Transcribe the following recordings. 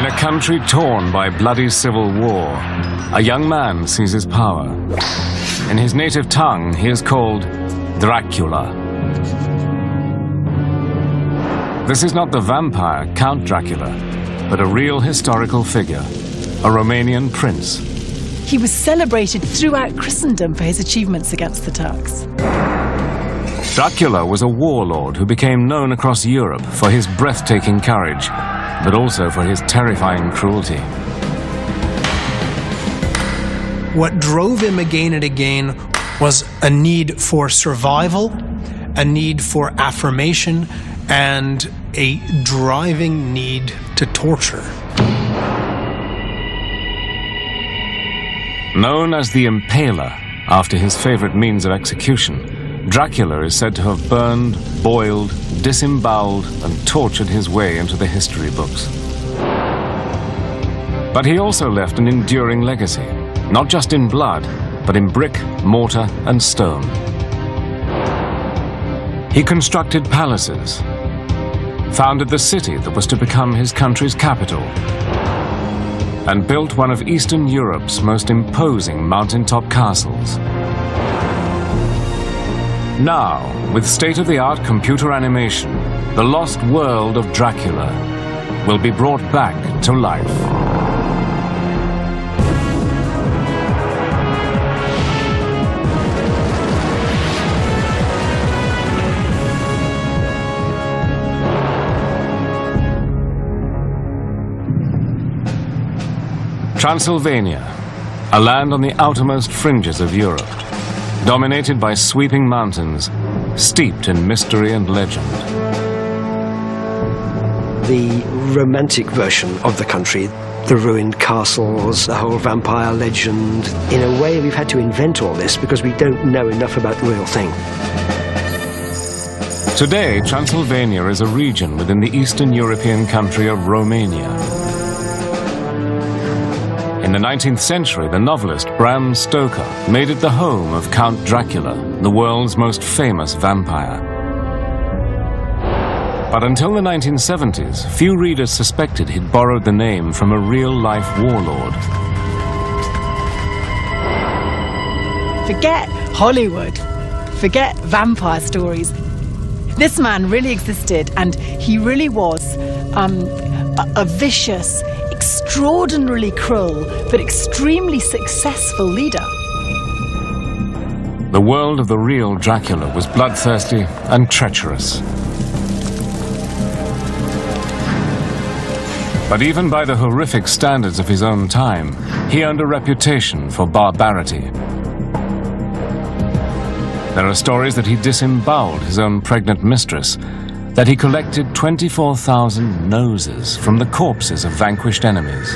In a country torn by bloody civil war, a young man seizes power. In his native tongue, he is called Dracula. This is not the vampire Count Dracula, but a real historical figure, a Romanian prince. He was celebrated throughout Christendom for his achievements against the Turks. Dracula was a warlord who became known across Europe for his breathtaking courage, but also for his terrifying cruelty. What drove him again and again was a need for survival, a need for affirmation, and a driving need to torture. Known as the Impaler, after his favorite means of execution, Dracula is said to have burned, boiled, disemboweled, and tortured his way into the history books. But he also left an enduring legacy, not just in blood, but in brick, mortar, and stone. He constructed palaces, founded the city that was to become his country's capital, and built one of Eastern Europe's most imposing mountaintop castles. Now, with state-of-the-art computer animation, the lost world of Dracula will be brought back to life. Transylvania, a land on the outermost fringes of Europe, dominated by sweeping mountains, steeped in mystery and legend. The romantic version of the country, the ruined castles, the whole vampire legend. In a way, we've had to invent all this because we don't know enough about the real thing. Today, Transylvania is a region within the Eastern European country of Romania. In the 19th century, the novelist Bram Stoker made it the home of Count Dracula, the world's most famous vampire. But until the 1970s, few readers suspected he'd borrowed the name from a real-life warlord. Forget Hollywood. Forget vampire stories. This man really existed, and he really was a vicious, extraordinarily cruel, but extremely successful leader. The world of the real Dracula was bloodthirsty and treacherous. But even by the horrific standards of his own time, he earned a reputation for barbarity. There are stories that he disemboweled his own pregnant mistress, that he collected 24,000 noses from the corpses of vanquished enemies.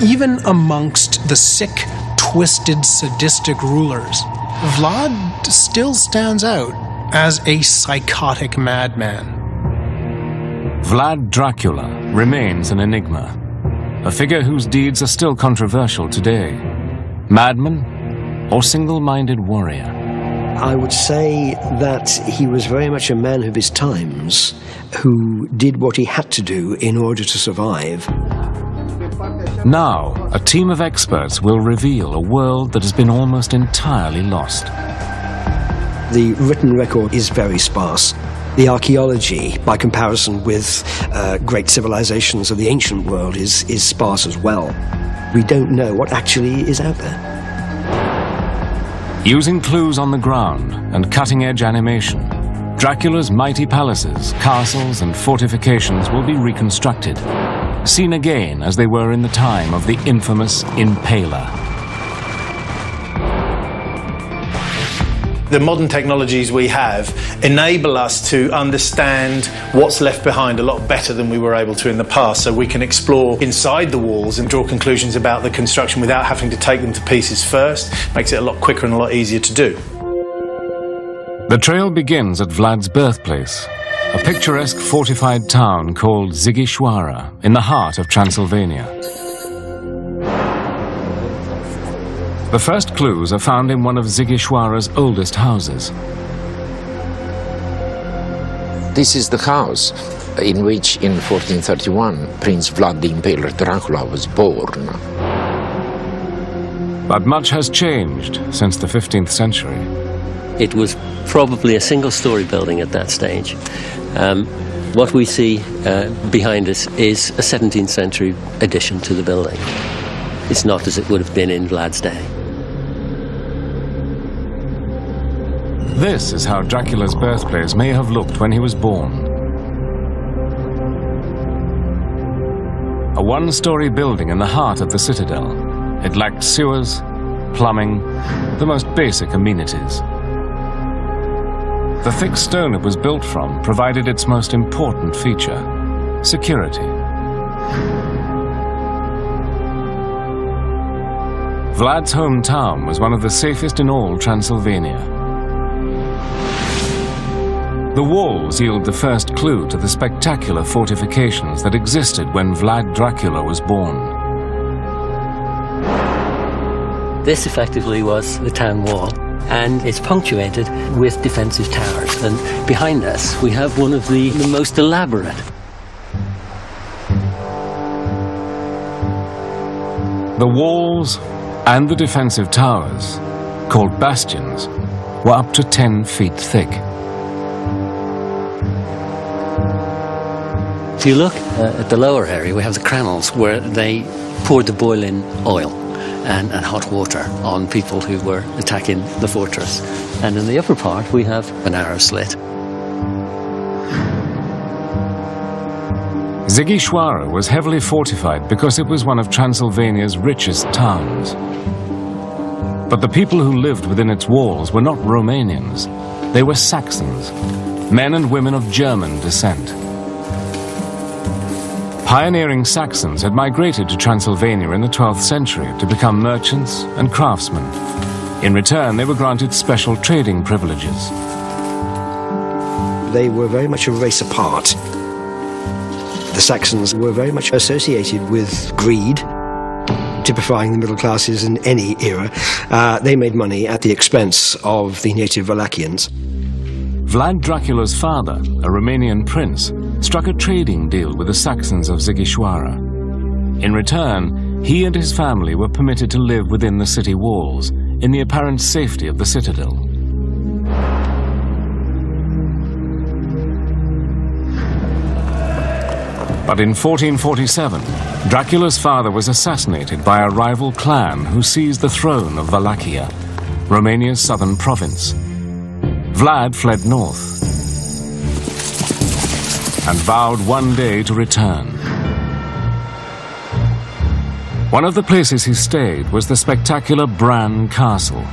Even amongst the sick, twisted, sadistic rulers, Vlad still stands out as a psychotic madman. Vlad Dracula remains an enigma, a figure whose deeds are still controversial today. Madman or single-minded warrior? I would say that he was very much a man of his times who did what he had to do in order to survive. Now, a team of experts will reveal a world that has been almost entirely lost. The written record is very sparse. The archaeology, by comparison with great civilizations of the ancient world, is sparse as well. We don't know what actually is out there. Using clues on the ground and cutting-edge animation, Dracula's mighty palaces, castles, and fortifications will be reconstructed, seen again as they were in the time of the infamous Impaler. The modern technologies we have enable us to understand what's left behind a lot better than we were able to in the past, so we can explore inside the walls and draw conclusions about the construction without having to take them to pieces first. Makes it a lot quicker and a lot easier to do. The trail begins at Vlad's birthplace, a picturesque fortified town called Sighișoara in the heart of Transylvania. The first clues are found in one of Sighișoara's oldest houses. This is the house. in which in 1431 Prince Vlad the Impaler Dracula was born. But much has changed since the 15th century. It was probably a single-story building at that stage. What we see behind us is a 17th century addition to the building. It's not as it would have been in Vlad's day. This is how Dracula's birthplace may have looked when he was born. A one-story building in the heart of the citadel. It lacked sewers, plumbing, the most basic amenities. The thick stone it was built from provided its most important feature, security. Vlad's hometown was one of the safest in all Transylvania. The walls yield the first clue to the spectacular fortifications that existed when Vlad Dracula was born. This effectively was the town wall, and it's punctuated with defensive towers. And behind us, we have one of the most elaborate. The walls and the defensive towers, called bastions, were up to 10 feet thick. If you look at the lower area, we have the cranels where they poured the boiling oil and hot water on people who were attacking the fortress. And in the upper part, we have an arrow slit. Sighișoara was heavily fortified because it was one of Transylvania's richest towns. But the people who lived within its walls were not Romanians. They were Saxons, men and women of German descent. Pioneering Saxons had migrated to Transylvania in the 12th century to become merchants and craftsmen. In return, they were granted special trading privileges. They were very much a race apart. The Saxons were very much associated with greed, typifying the middle classes in any era. They made money at the expense of the native Wallachians. Vlad Dracula's father, a Romanian prince, struck a trading deal with the Saxons of Sighișoara. In return, he and his family were permitted to live within the city walls, in the apparent safety of the citadel. But in 1447, Dracula's father was assassinated by a rival clan who seized the throne of Wallachia, Romania's southern province. Vlad fled north and vowed one day to return. One of the places he stayed was the spectacular Bran Castle.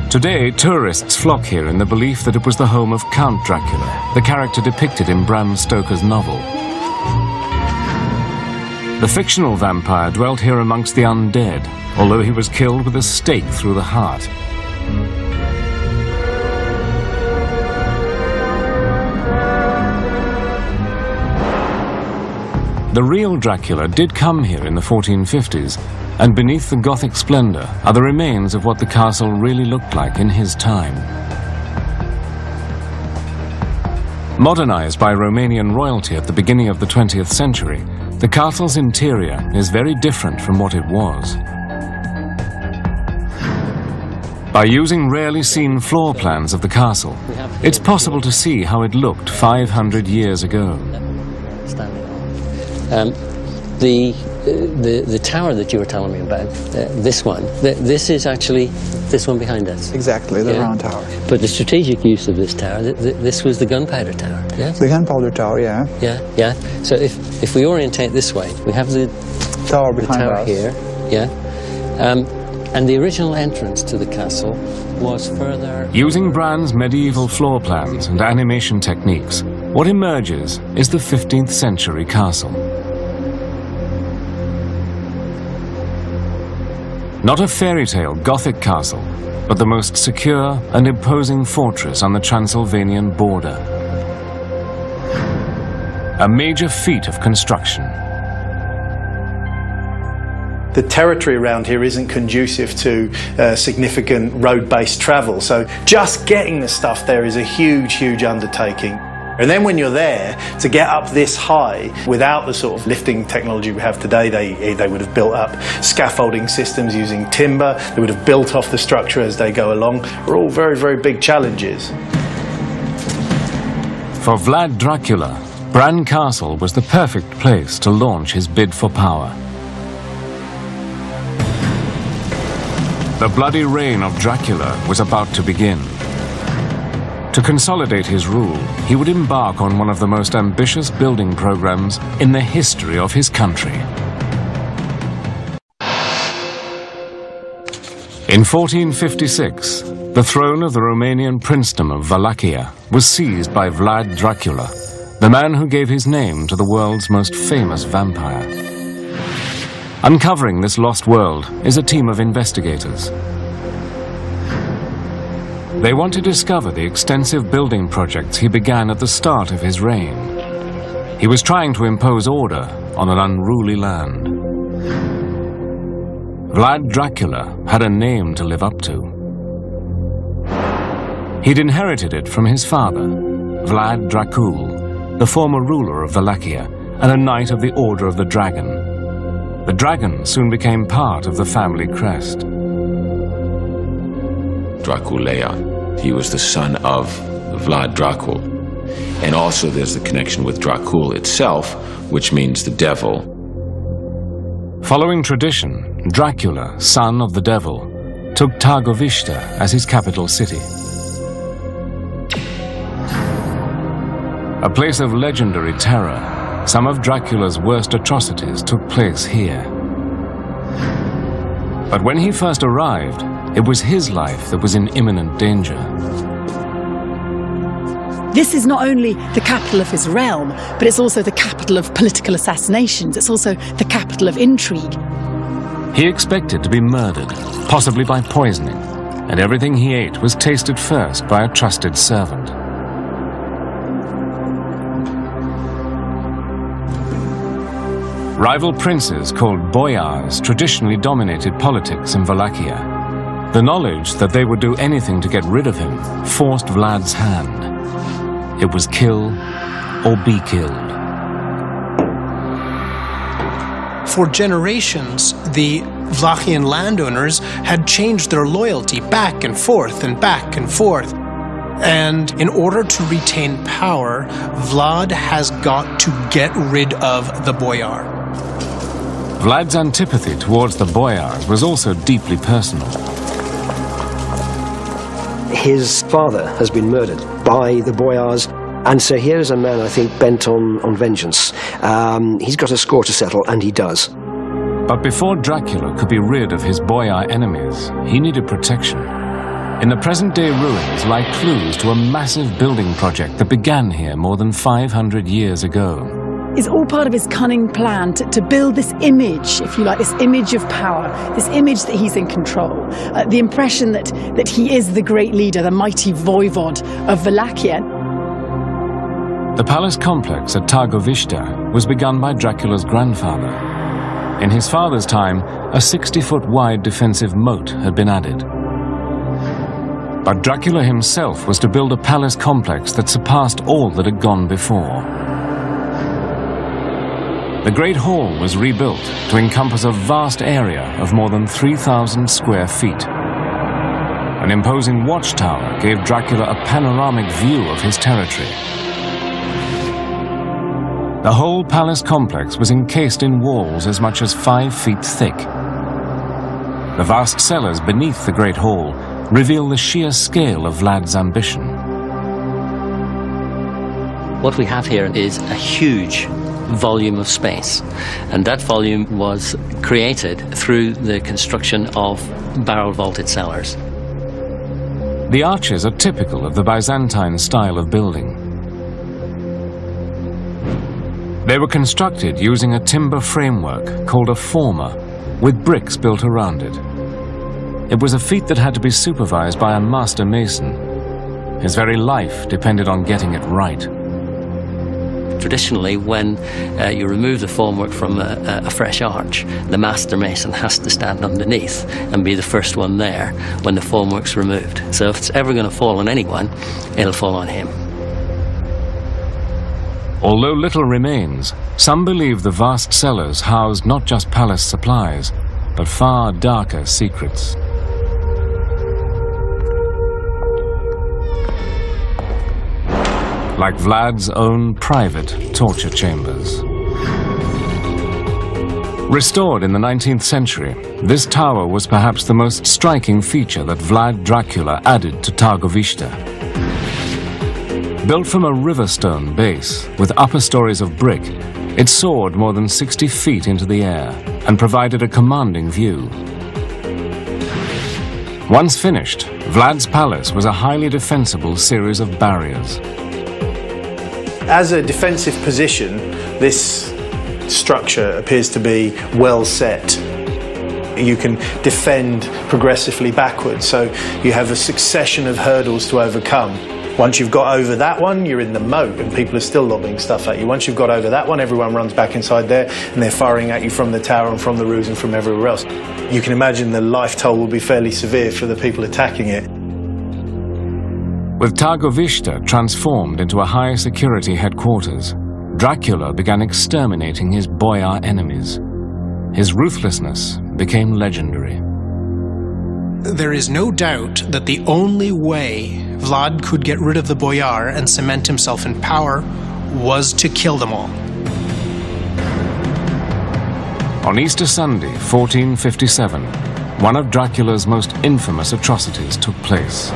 Today, tourists flock here in the belief that it was the home of Count Dracula, the character depicted in Bram Stoker's novel. The fictional vampire dwelt here amongst the undead, although he was killed with a stake through the heart. The real Dracula did come here in the 1450s, and beneath the Gothic splendor are the remains of what the castle really looked like in his time. Modernized by Romanian royalty at the beginning of the 20th century, the castle's interior is very different from what it was. By using rarely seen floor plans of the castle, it's possible to see how it looked 500 years ago. The tower that you were telling me about, this one, this is actually this one behind us. Exactly, the round tower. But the strategic use of this tower, this was the gunpowder tower, yeah? The gunpowder tower, yeah. Yeah. So if we orientate this way, we have the tower behind us here, yeah. And the original entrance to the castle was further... Using Bran's medieval floor plans and animation techniques, what emerges is the 15th century castle. Not a fairy tale Gothic castle, but the most secure and imposing fortress on the Transylvanian border. A major feat of construction. The territory around here isn't conducive to significant road-based travel, so just getting the stuff there is a huge, huge undertaking. And then when you're there, to get up this high, without the sort of lifting technology we have today, they would have built up scaffolding systems using timber, they would have built off the structure as they go along. Are all very, very big challenges. For Vlad Dracula, Bran Castle was the perfect place to launch his bid for power. The bloody reign of Dracula was about to begin. To consolidate his rule, he would embark on one of the most ambitious building programs in the history of his country. In 1456, the throne of the Romanian princedom of Wallachia was seized by Vlad Dracula, the man who gave his name to the world's most famous vampire. Uncovering this lost world is a team of investigators. They want to discover the extensive building projects he began at the start of his reign. He was trying to impose order on an unruly land. Vlad Dracula had a name to live up to. He'd inherited it from his father, Vlad Dracul, the former ruler of Wallachia and a knight of the Order of the Dragon. The dragon soon became part of the family crest. Dracula. He was the son of Vlad Dracul. And also there's the connection with Dracul itself, which means the devil. Following tradition, Dracula, son of the devil, took Târgoviște as his capital city. A place of legendary terror, some of Dracula's worst atrocities took place here. But when he first arrived, it was his life that was in imminent danger. This is not only the capital of his realm, but it's also the capital of political assassinations. It's also the capital of intrigue. He expected to be murdered, possibly by poisoning, and everything he ate was tasted first by a trusted servant. Rival princes called boyars traditionally dominated politics in Wallachia. The knowledge that they would do anything to get rid of him forced Vlad's hand. It was kill or be killed. For generations, the Wallachian landowners had changed their loyalty back and forth and back and forth. And in order to retain power, Vlad has got to get rid of the boyar. Vlad's antipathy towards the boyars was also deeply personal. His father has been murdered by the boyars, and so here is a man, I think, bent on vengeance. He's got a score to settle, and he does. But before Dracula could be rid of his boyar enemies, he needed protection. In the present-day ruins lie clues to a massive building project that began here more than 500 years ago. It's all part of his cunning plan to build this image, if you like, this image of power, this image that he's in control, the impression that he is the great leader, the mighty voivode of Wallachia. The palace complex at Târgoviște was begun by Dracula's grandfather. In his father's time, a 60-foot wide defensive moat had been added. But Dracula himself was to build a palace complex that surpassed all that had gone before. The Great Hall was rebuilt to encompass a vast area of more than 3,000 square feet. An imposing watchtower gave Dracula a panoramic view of his territory. The whole palace complex was encased in walls as much as 5 feet thick. The vast cellars beneath the Great Hall reveal the sheer scale of Vlad's ambition. What we have here is a huge volume of space, and that volume was created through the construction of barrel vaulted cellars. The arches are typical of the Byzantine style of building. They were constructed using a timber framework called a former, with bricks built around it. It was a feat that had to be supervised by a master mason. His very life depended on getting it right. Traditionally, when you remove the formwork from a fresh arch, the master mason has to stand underneath and be the first one there when the formwork's removed. So if it's ever going to fall on anyone, it'll fall on him. Although little remains, some believe the vast cellars housed not just palace supplies, but far darker secrets. Like Vlad's own private torture chambers. Restored in the 19th century, this tower was perhaps the most striking feature that Vlad Dracula added to Targoviște. Built from a riverstone base with upper stories of brick, it soared more than 60 feet into the air and provided a commanding view. Once finished, Vlad's palace was a highly defensible series of barriers. As a defensive position, this structure appears to be well set. You can defend progressively backwards, so you have a succession of hurdles to overcome. Once you've got over that one, you're in the moat and people are still lobbing stuff at you. Once you've got over that one, everyone runs back inside there and they're firing at you from the tower and from the roofs and from everywhere else. You can imagine the life toll will be fairly severe for the people attacking it. With Targoviște transformed into a high security headquarters, Dracula began exterminating his boyar enemies. His ruthlessness became legendary. There is no doubt that the only way Vlad could get rid of the boyar and cement himself in power was to kill them all. On Easter Sunday, 1457, one of Dracula's most infamous atrocities took place.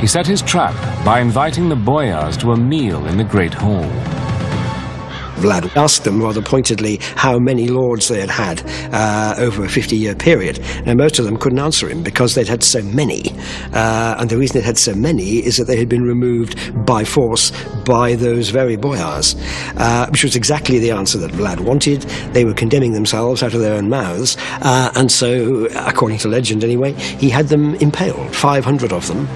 He set his trap by inviting the boyars to a meal in the Great Hall. Vlad asked them rather pointedly how many lords they had had over a 50-year period, and most of them couldn't answer him because they'd had so many. And the reason they'd had so many is that they had been removed by force by those very boyars, which was exactly the answer that Vlad wanted. They were condemning themselves out of their own mouths, and so, according to legend anyway, he had them impaled, 500 of them.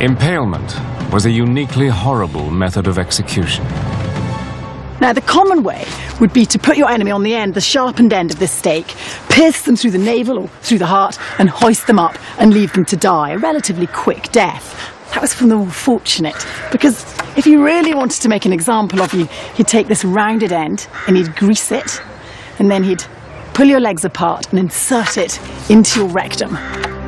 Impalement was a uniquely horrible method of execution. Now, the common way would be to put your enemy on the end, the sharpened end of this stake, pierce them through the navel or through the heart, and hoist them up and leave them to die, a relatively quick death. That was from the more fortunate, because if you really wanted to make an example of you, he'd take this rounded end and he'd grease it, and then he'd pull your legs apart and insert it into your rectum.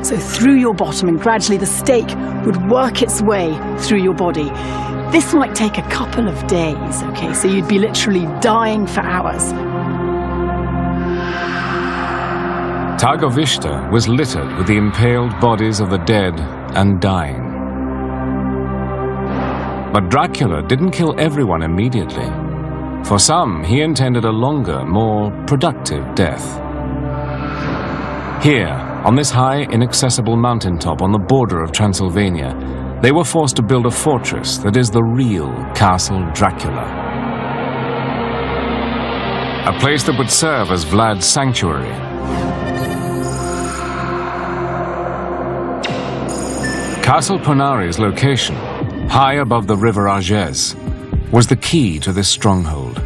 So through your bottom, and gradually the stake would work its way through your body. This might take a couple of days, okay? So you'd be literally dying for hours. Targoviște was littered with the impaled bodies of the dead and dying. But Dracula didn't kill everyone immediately. For some, he intended a longer, more productive death. Here, on this high, inaccessible mountaintop on the border of Transylvania, they were forced to build a fortress that is the real Castle Dracula. A place that would serve as Vlad's sanctuary. Castle Ponari's location, high above the river Arges, was the key to this stronghold.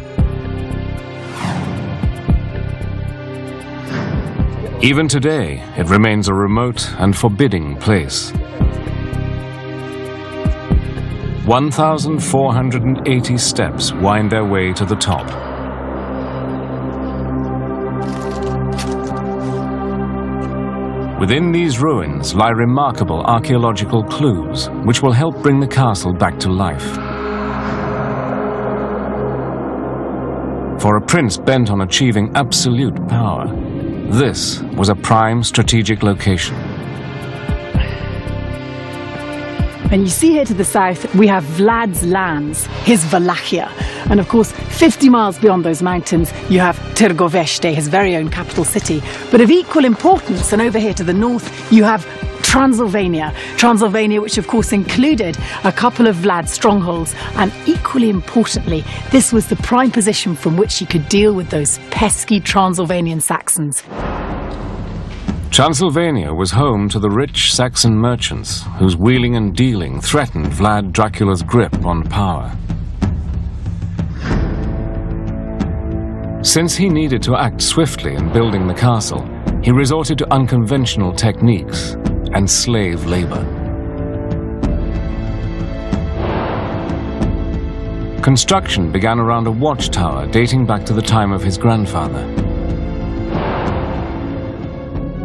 Even today, it remains a remote and forbidding place. 1,480 steps wind their way to the top. Within these ruins lie remarkable archaeological clues, which will help bring the castle back to life. For a prince bent on achieving absolute power, this was a prime strategic location. And you see here to the south, we have Vlad's lands, his Wallachia. And of course, 50 miles beyond those mountains, you have Târgovește, his very own capital city. But of equal importance, and over here to the north, you have Transylvania. Transylvania, which of course included a couple of Vlad's strongholds. And equally importantly, this was the prime position from which he could deal with those pesky Transylvanian Saxons. Transylvania was home to the rich Saxon merchants whose wheeling and dealing threatened Vlad Dracula's grip on power. Since he needed to act swiftly in building the castle, he resorted to unconventional techniques and slave labor. Construction began around a watchtower dating back to the time of his grandfather.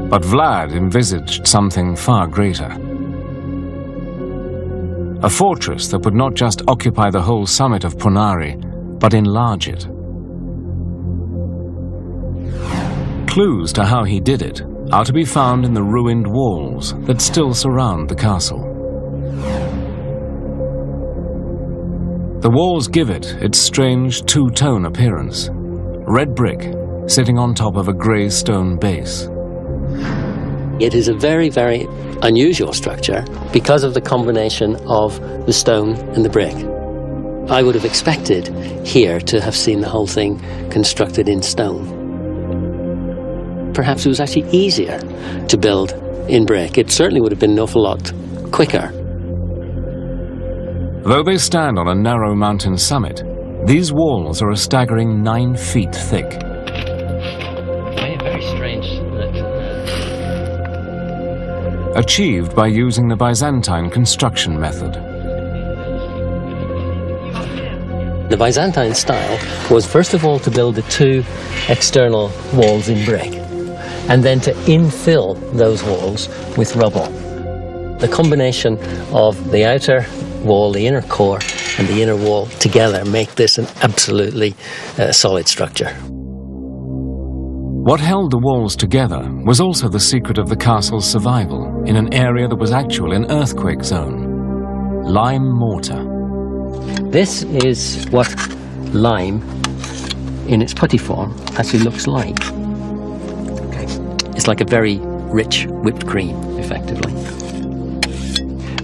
But Vlad envisaged something far greater. A fortress that would not just occupy the whole summit of Punari, but enlarge it. Clues to how he did it are to be found in the ruined walls that still surround the castle. The walls give it its strange two-tone appearance. Red brick sitting on top of a grey stone base. It is a very, very unusual structure because of the combination of the stone and the brick. I would have expected here to have seen the whole thing constructed in stone. Perhaps it was actually easier to build in brick. It certainly would have been an awful lot quicker. Though they stand on a narrow mountain summit, these walls are a staggering 9 feet thick. Very strange. Achieved by using the Byzantine construction method. The Byzantine style was first of all to build the 2 external walls in brick, and then to infill those walls with rubble. The combination of the outer wall, the inner core, and the inner wall together make this an absolutely solid structure. What held the walls together was also the secret of the castle's survival in an area that was actually an earthquake zone. Lime mortar. This is what lime, in its putty form, actually looks like. Okay. It's like a very rich whipped cream, effectively.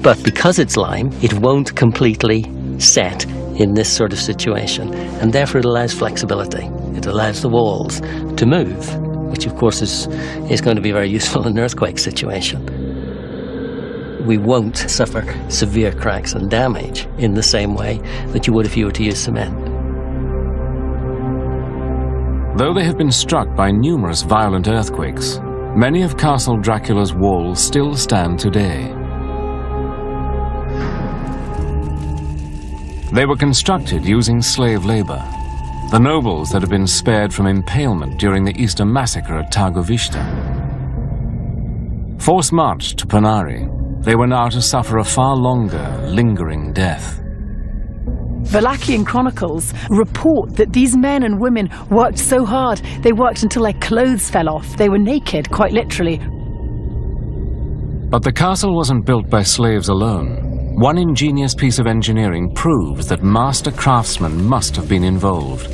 But because it's lime, it won't completely set in this sort of situation, and therefore it allows flexibility. It allows the walls to move, which of course is going to be very useful in an earthquake situation. We won't suffer severe cracks and damage in the same way that you would if you were to use cement. Though they have been struck by numerous violent earthquakes, many of Castle Dracula's walls still stand today. They were constructed using slave labor, the nobles that had been spared from impalement during the Easter massacre at Târgoviște. Forced marched to Punari, they were now to suffer a far longer, lingering death. Wallachian chronicles report that these men and women worked so hard, they worked until their clothes fell off. They were naked, quite literally. But the castle wasn't built by slaves alone. One ingenious piece of engineering proves that master craftsmen must have been involved.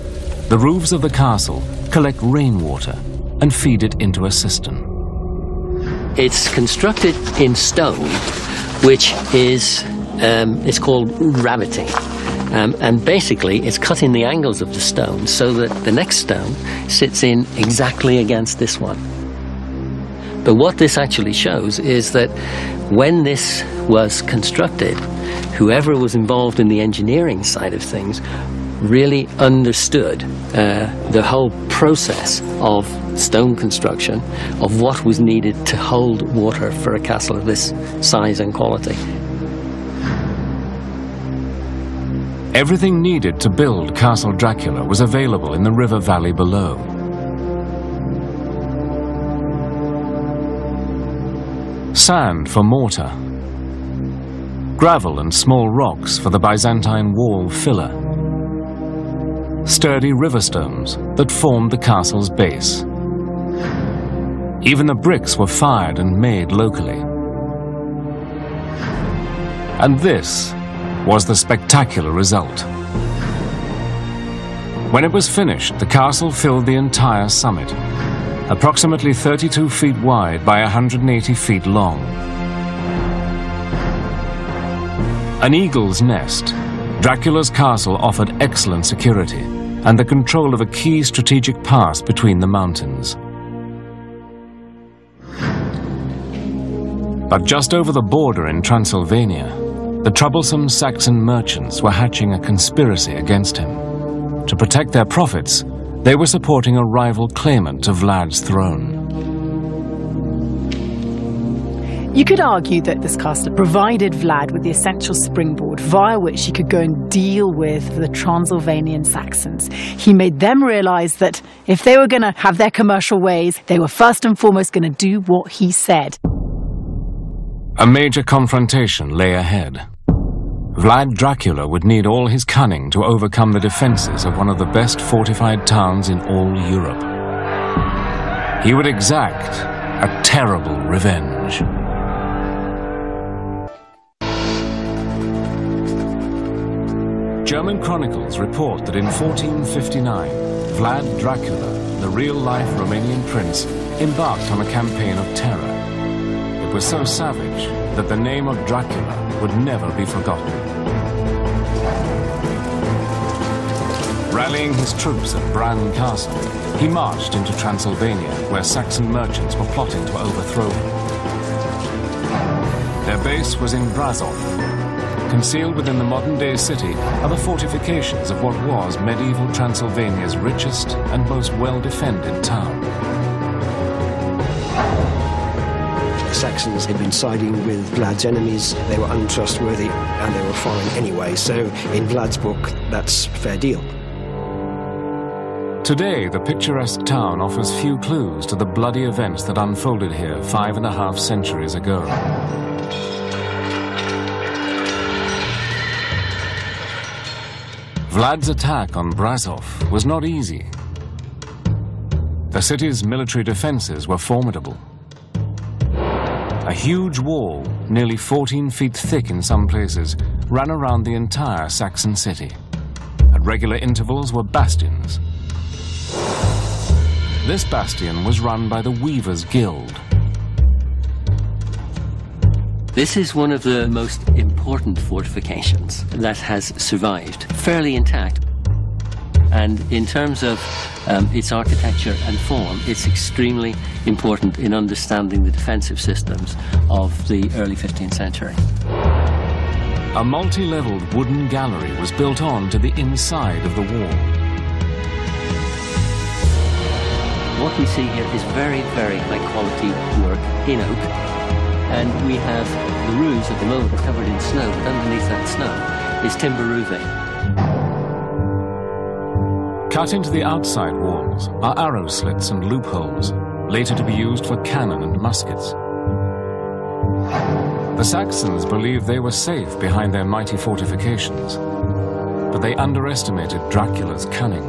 The roofs of the castle collect rainwater and feed it into a cistern. It's constructed in stone, which is it's called raveting. And basically it's cutting the angles of the stone so that the next stone sits in exactly against this one. But what this actually shows is that when this was constructed, whoever was involved in the engineering side of things really understood the whole process of stone construction, of what was needed to hold water for a castle of this size and quality. Everything needed to build Castle Dracula was available in the river valley below. Sand for mortar, gravel and small rocks for the Byzantine wall filler, sturdy river stones that formed the castle's base. Even the bricks were fired and made locally. And this was the spectacular result. When it was finished, the castle filled the entire summit, approximately 32 feet wide by 180 feet long. An eagle's nest, Dracula's castle offered excellent security and the control of a key strategic pass between the mountains. But just over the border in Transylvania, the troublesome Saxon merchants were hatching a conspiracy against him. To protect their profits, they were supporting a rival claimant to Vlad's throne. You could argue that this castle provided Vlad with the essential springboard via which he could go and deal with the Transylvanian Saxons. He made them realise that if they were going to have their commercial ways, they were first and foremost going to do what he said. A major confrontation lay ahead. Vlad Dracula would need all his cunning to overcome the defences of one of the best fortified towns in all Europe. He would exact a terrible revenge. German chronicles report that in 1459, Vlad Dracula, the real-life Romanian prince, embarked on a campaign of terror. It was so savage that the name of Dracula would never be forgotten. Rallying his troops at Bran Castle, he marched into Transylvania, where Saxon merchants were plotting to overthrow him. Their base was in Brasov. Concealed within the modern-day city are the fortifications of what was medieval Transylvania's richest and most well-defended town. The Saxons had been siding with Vlad's enemies. They were untrustworthy and they were foreign anyway, so in Vlad's book, that's fair deal. Today, the picturesque town offers few clues to the bloody events that unfolded here 5.5 centuries ago. Vlad's attack on Brasov was not easy. The city's military defenses were formidable. A huge wall, nearly 14 feet thick in some places, ran around the entire Saxon city. At regular intervals were bastions. This bastion was run by the Weavers' Guild. This is one of the most important fortifications that has survived, fairly intact. And in terms of its architecture and form, it's extremely important in understanding the defensive systems of the early 15th century. A multi-leveled wooden gallery was built on to the inside of the wall. What we see here is very, very high quality work in oak. And we have the roofs at the moment covered in snow, but underneath that snow is timber roofing. Cut into the outside walls are arrow slits and loopholes, later to be used for cannon and muskets. The Saxons believed they were safe behind their mighty fortifications, but they underestimated Dracula's cunning.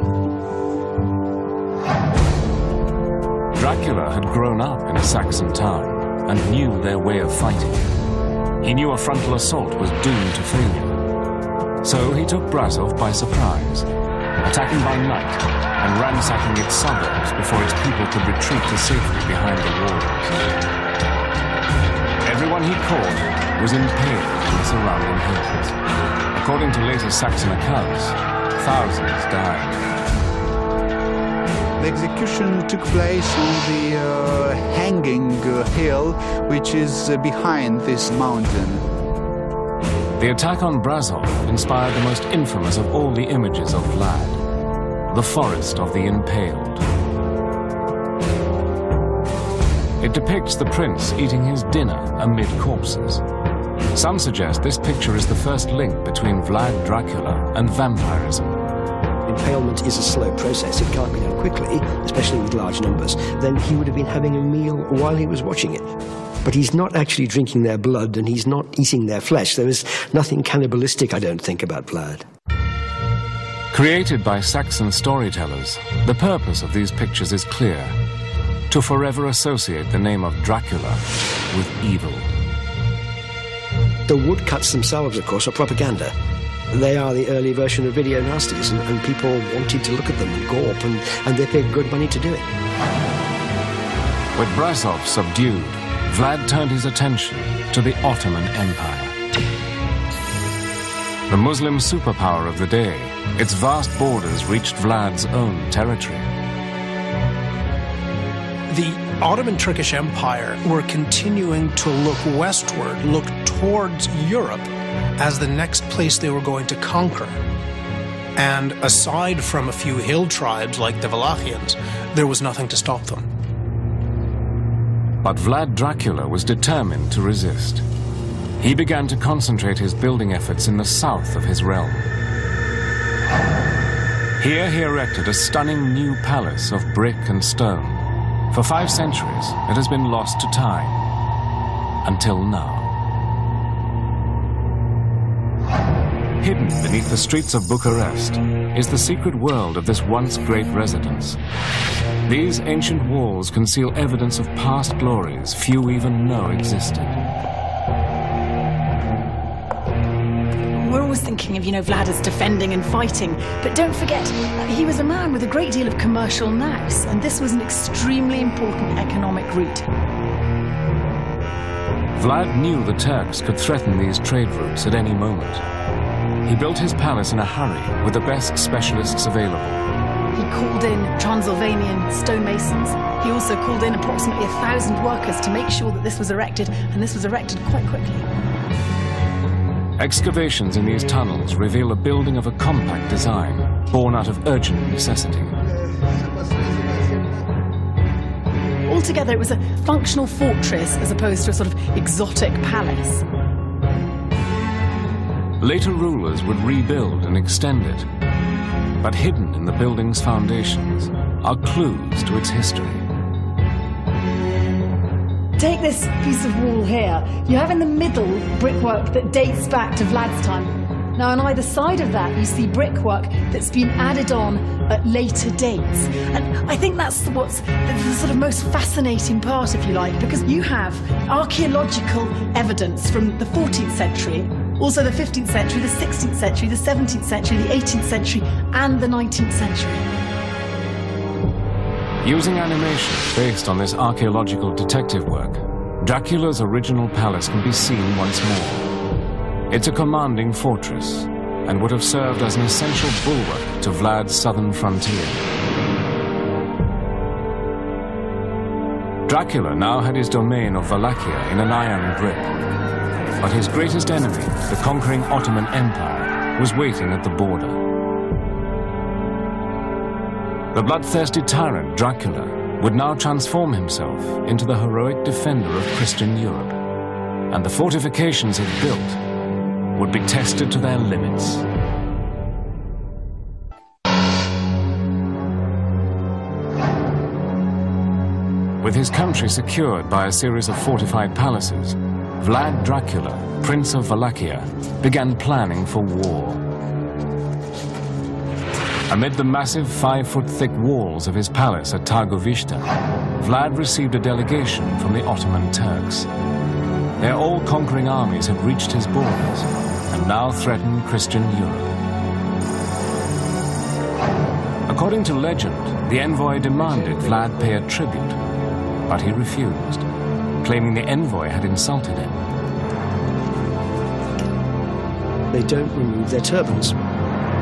Dracula had grown up in a Saxon town and knew their way of fighting. He knew a frontal assault was doomed to failure. So he took Brasov by surprise, attacking by night and ransacking its suburbs before its people could retreat to safety behind the walls. Everyone he caught was impaled in the surrounding hills. According to later Saxon accounts, thousands died. The execution took place on the hanging hill, which is behind this mountain. The attack on Brasov inspired the most infamous of all the images of Vlad, the Forest of the Impaled. It depicts the prince eating his dinner amid corpses. Some suggest this picture is the first link between Vlad Dracula and vampirism. Impalement is a slow process. It can't be done quickly, especially with large numbers. Then he would have been having a meal while he was watching it. But he's not actually drinking their blood and he's not eating their flesh. There is nothing cannibalistic, I don't think, about Vlad. Created by Saxon storytellers, the purpose of these pictures is clear: to forever associate the name of Dracula with evil. The woodcuts themselves, of course, are propaganda. They are the early version of video nasties, and people wanted to look at them and gawp, and they paid good money to do it. With Brasov subdued, Vlad turned his attention to the Ottoman Empire. The Muslim superpower of the day, its vast borders reached Vlad's own territory. The Ottoman Turkish Empire were continuing to look westward, look towards Europe, as the next place they were going to conquer. And aside from a few hill tribes like the Wallachians, there was nothing to stop them. But Vlad Dracula was determined to resist. He began to concentrate his building efforts in the south of his realm. Here he erected a stunning new palace of brick and stone. For 5 centuries, it has been lost to time, until now. Hidden beneath the streets of Bucharest is the secret world of this once great residence. These ancient walls conceal evidence of past glories few even know existed. We're always thinking of, Vlad as defending and fighting, but don't forget, he was a man with a great deal of commercial nous, and this was an extremely important economic route. Vlad knew the Turks could threaten these trade routes at any moment. He built his palace in a hurry with the best specialists available. He called in Transylvanian stonemasons. He also called in approximately 1,000 workers to make sure that this was erected, and this was erected quite quickly. Excavations in these tunnels reveal a building of a compact design, born out of urgent necessity. Altogether, it was a functional fortress as opposed to a sort of exotic palace. Later rulers would rebuild and extend it, but hidden in the building's foundations are clues to its history. Take this piece of wall here. You have in the middle brickwork that dates back to Vlad's time. Now on either side of that you see brickwork that's been added on at later dates. And I think that's what's the sort of most fascinating part, if you like, because you have archaeological evidence from the 14th century, also the 15th century, the 16th century, the 17th century, the 18th century, and the 19th century. Using animation based on this archaeological detective work, Dracula's original palace can be seen once more. It's a commanding fortress and would have served as an essential bulwark to Vlad's southern frontier. Dracula now had his domain of Wallachia in an iron grip, but his greatest enemy, the conquering Ottoman Empire, was waiting at the border. The bloodthirsty tyrant Dracula would now transform himself into the heroic defender of Christian Europe, and the fortifications he'd built would be tested to their limits. With his country secured by a series of fortified palaces, Vlad Dracula, Prince of Wallachia, began planning for war. Amid the massive 5-foot-thick walls of his palace at Târgoviște, Vlad received a delegation from the Ottoman Turks. Their all-conquering armies had reached his borders and now threatened Christian Europe. According to legend, the envoy demanded Vlad pay a tribute, but he refused, claiming the envoy had insulted him. They don't remove their turbans.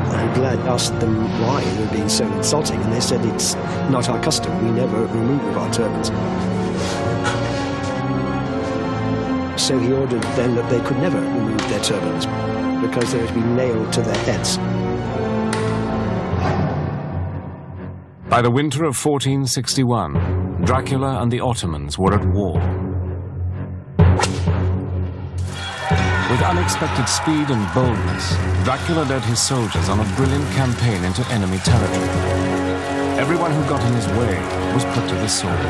And Vlad asked them why they were being so insulting, and they said it's not our custom, we never remove our turbans. So he ordered then that they could never remove their turbans, because they were to be nailed to their heads. By the winter of 1461, Dracula and the Ottomans were at war. With unexpected speed and boldness, Dracula led his soldiers on a brilliant campaign into enemy territory. Everyone who got in his way was put to the sword.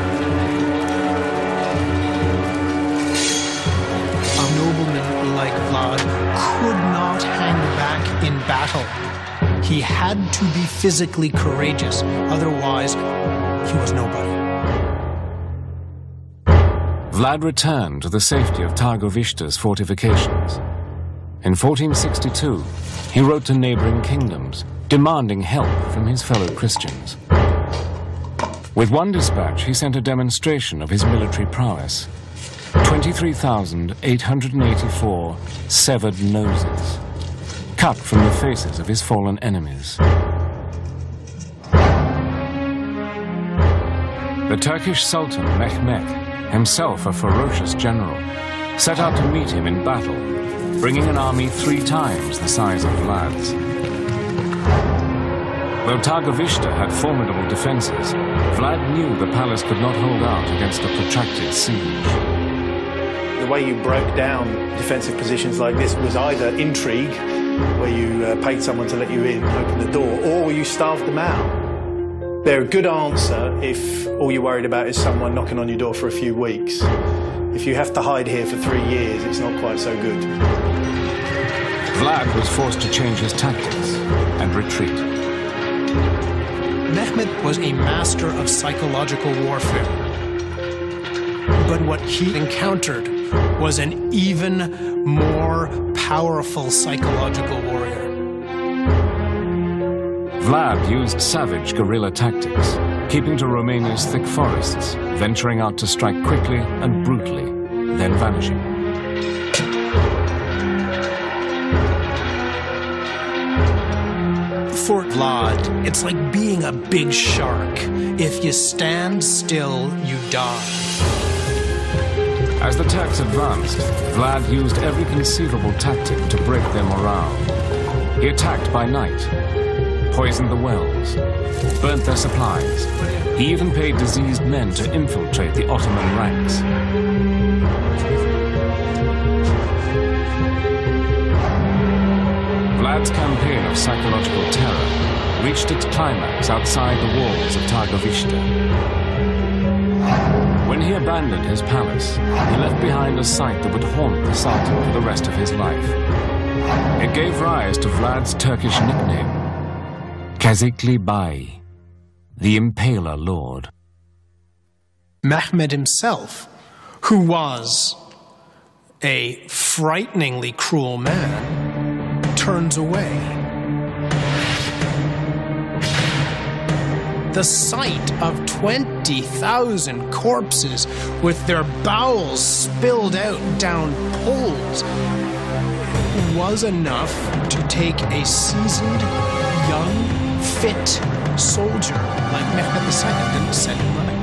A nobleman like Vlad could not hang back in battle. He had to be physically courageous, otherwise he was nobody. Vlad returned to the safety of Târgoviște's fortifications. In 1462, he wrote to neighboring kingdoms, demanding help from his fellow Christians. With one dispatch, he sent a demonstration of his military prowess. 23,884 severed noses, cut from the faces of his fallen enemies. The Turkish Sultan Mehmet, himself a ferocious general, set out to meet him in battle, bringing an army 3 times the size of Vlad's. Though Though Targovishte had formidable defenses, Vlad knew the palace could not hold out against a protracted siege. The way you broke down defensive positions like this was either intrigue, where you paid someone to let you in, open the door, or you starved them out. They're a good answer if all you're worried about is someone knocking on your door for a few weeks. If you have to hide here for 3 years, it's not quite so good. Vlad was forced to change his tactics and retreat. Mehmed was a master of psychological warfare. But what he encountered was an even more powerful psychological warrior. Vlad used savage guerrilla tactics, keeping to Romania's thick forests, venturing out to strike quickly and brutally, then vanishing. For Vlad, it's like being a big shark. If you stand still, you die. As the Turks advanced, Vlad used every conceivable tactic to break their morale. He attacked by night, poisoned the wells, burnt their supplies. He even paid diseased men to infiltrate the Ottoman ranks. Vlad's campaign of psychological terror reached its climax outside the walls of Targovishte. When he abandoned his palace, he left behind a sight that would haunt the Sultan for the rest of his life. It gave rise to Vlad's Turkish nickname, Kazikli Bai, the Impaler Lord. Mehmed himself, who was a frighteningly cruel man, turns away. The sight of 20,000 corpses with their bowels spilled out down poles was enough to take a seasoned, young, fit soldier like Mehmed II and send him running.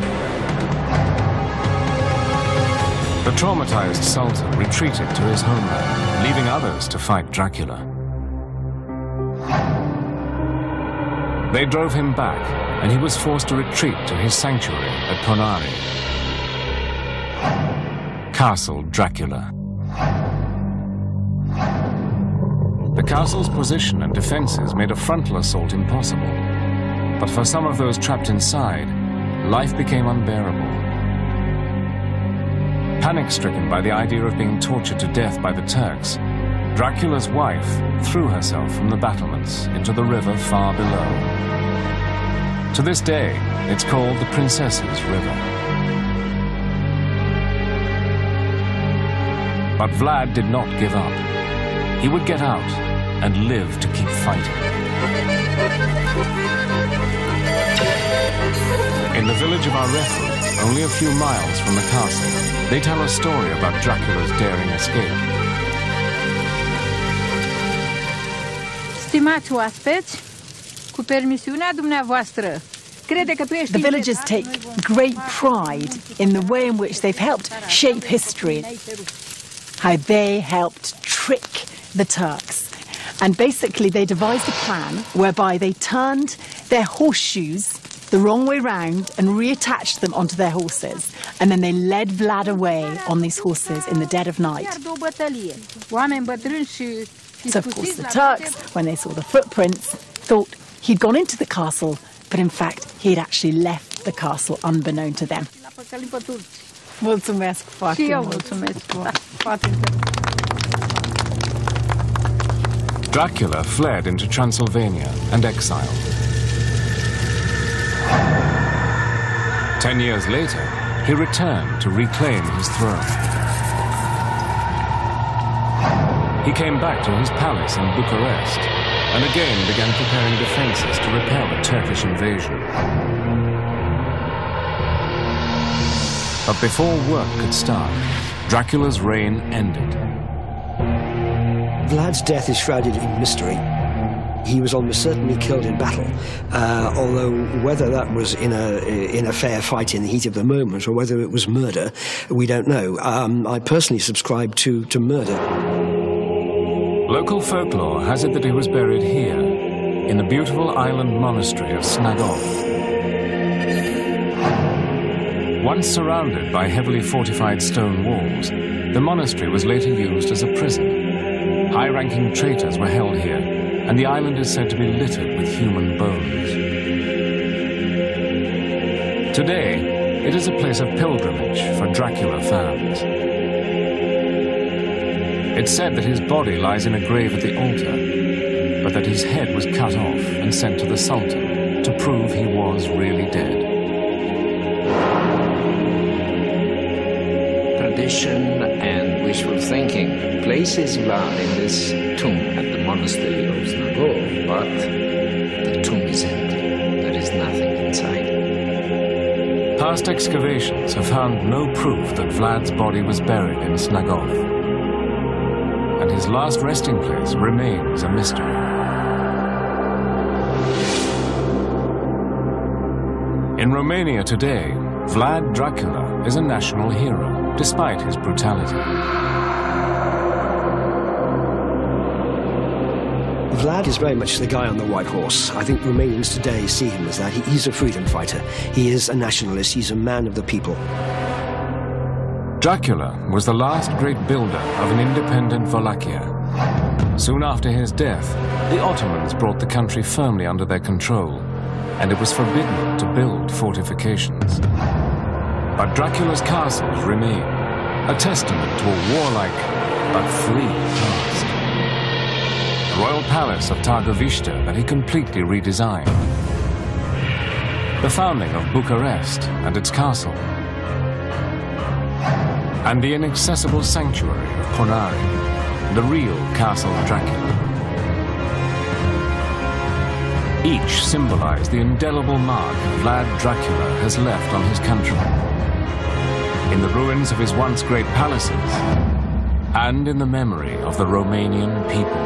The traumatized Sultan retreated to his homeland, leaving others to fight Dracula. They drove him back, and he was forced to retreat to his sanctuary at Conari. Castle Dracula. The castle's position and defenses made a frontal assault impossible. But for some of those trapped inside, life became unbearable. Panic-stricken by the idea of being tortured to death by the Turks, Dracula's wife threw herself from the battlements into the river far below. To this day, it's called the Princess's River. But Vlad did not give up. He would get out and live to keep fighting. In the village of Arefu, only a few miles from the castle, they tell a story about Dracula's daring escape. Stimați oaspeți, cu permisiunea dumneavoastră, crede că tu ești The villagers take great pride in the way in which they've helped shape history, how they helped trick the Turks. And basically they devised a plan whereby they turned their horseshoes the wrong way round and reattached them onto their horses. And then they led Vlad away on these horses in the dead of night. So of course the Turks, when they saw the footprints, thought he'd gone into the castle, but in fact he'd actually left the castle unbeknown to them. Mulțumesc foarte mult. Dracula fled into Transylvania and exiled. 10 years later, he returned to reclaim his throne. He came back to his palace in Bucharest and again began preparing defenses to repel a Turkish invasion. But before work could start, Dracula's reign ended. Vlad's death is shrouded in mystery. He was almost certainly killed in battle, although whether that was in a fair fight in the heat of the moment or whether it was murder, we don't know. I personally subscribe to murder. Local folklore has it that he was buried here, in the beautiful island monastery of Snagov. Once surrounded by heavily fortified stone walls, the monastery was later used as a prison. High-ranking traitors were held here, and the island is said to be littered with human bones. Today, it is a place of pilgrimage for Dracula fans. It's said that his body lies in a grave at the altar, but that his head was cut off and sent to the Sultan to prove he was really dead. Tradition and wishful thinking places Vlad in this tomb at the monastery of Snagov, but the tomb is empty. There is nothing inside. Past excavations have found no proof that Vlad's body was buried in Snagov, and his last resting place remains a mystery. In Romania today, Vlad Dracula is a national hero, despite his brutality. Vlad is very much the guy on the white horse. I think Romanians today see him as that. He's a freedom fighter. He is a nationalist. He's a man of the people. Dracula was the last great builder of an independent Wallachia. Soon after his death, the Ottomans brought the country firmly under their control, and it was forbidden to build fortifications. But Dracula's castles remain, a testament to a warlike but free past. The royal palace of Târgoviște that he completely redesigned. The founding of Bucharest and its castle. And the inaccessible sanctuary of Ponari, the real castle of Dracula. Each symbolize the indelible mark Vlad Dracula has left on his country. In the ruins of his once great palaces, and in the memory of the Romanian people.